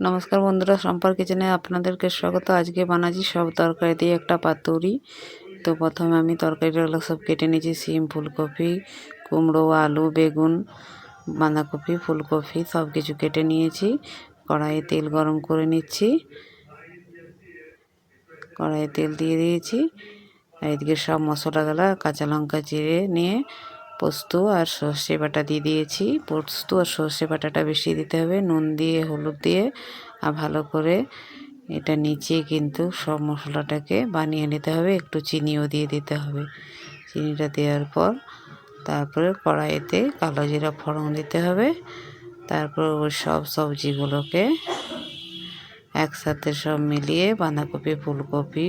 নমস্কার বন্ধুরা, সম্পার কিচেনে আপনাদেরকে স্বাগত। আজকে বানাচ্ছি সব তরকারি দিয়ে একটা পাতুরি। তো প্রথমে আমি তরকারিগুলো সব কেটে নিয়েছি। সিম, ফুলকপি, কুমড়ো, আলু, বেগুন, বাঁধাকপি, ফুলকপি সব কিছু কেটে নিয়েছি। কড়াইয়ে তেল গরম করে নিচ্ছি। কড়াইয়ে তেল দিয়ে দিয়েছি। আর এদিকে সব মশলাগুলো কাঁচা লঙ্কা চিড়ে নিয়ে পোস্ত আর সর্ষে বাটা দিয়ে দিয়েছি। পোস্ত আর সর্ষে বাটাটা বেশি দিতে হবে। নুন দিয়ে হলুদ দিয়ে আর ভালো করে এটা নিচে কিন্তু সব মশলাটাকে বানিয়ে নিতে হবে। একটু চিনিও দিয়ে দিতে হবে। চিনিটা দেওয়ার পর তারপরে কড়াইতে কালো জিরা ফোড়ন দিতে হবে। তারপর ওই সব সবজিগুলোকে একসাথে সব মিলিয়ে বাঁধাকপি, ফুলকপি,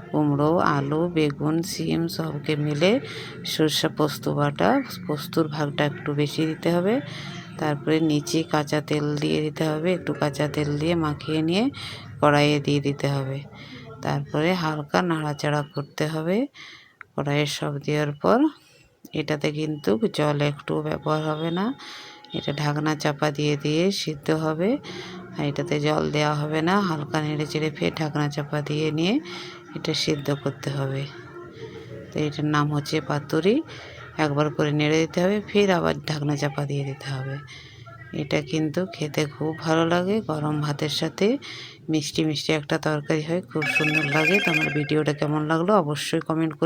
কুমড়ো, আলু, বেগুন, সিম সবকে মিলে সরষে পোস্ত বাটা, পোস্তর ভাগটা একটু বেশি দিতে হবে। তারপরে নিচে কাঁচা তেল দিয়ে দিতে হবে। একটু কাঁচা তেল দিয়ে মাখিয়ে নিয়ে কড়াইয়ে দিয়ে দিতে হবে। তারপরে হালকা নাড়াচাড়া করতে হবে। কড়াইয়ে সব দেওয়ার পর এটাতে কিন্তু জল একটু ব্যবহার হবে না। এটা ঢাকনা চাপা দিয়ে দিয়ে সিদ্ধ হবে। আর এটাতে জল দেওয়া হবে না। হালকা নেড়ে চেড়ে ফের ঢাকনা চাপা দিয়ে নিয়ে এটা সিদ্ধ করতে হবে। তো এটার নাম হচ্ছে পাতুরি। একবার করে নেড়ে দিতে হবে, ফের আবার ঢাকনা চাপা দিয়ে দিতে হবে। এটা কিন্তু খেতে খুব ভালো লাগে। গরম ভাতের সাথে মিষ্টি মিষ্টি একটা তরকারি হয়, খুব সুন্দর লাগে। তো আমার ভিডিওটা কেমন লাগলো অবশ্যই কমেন্ট করে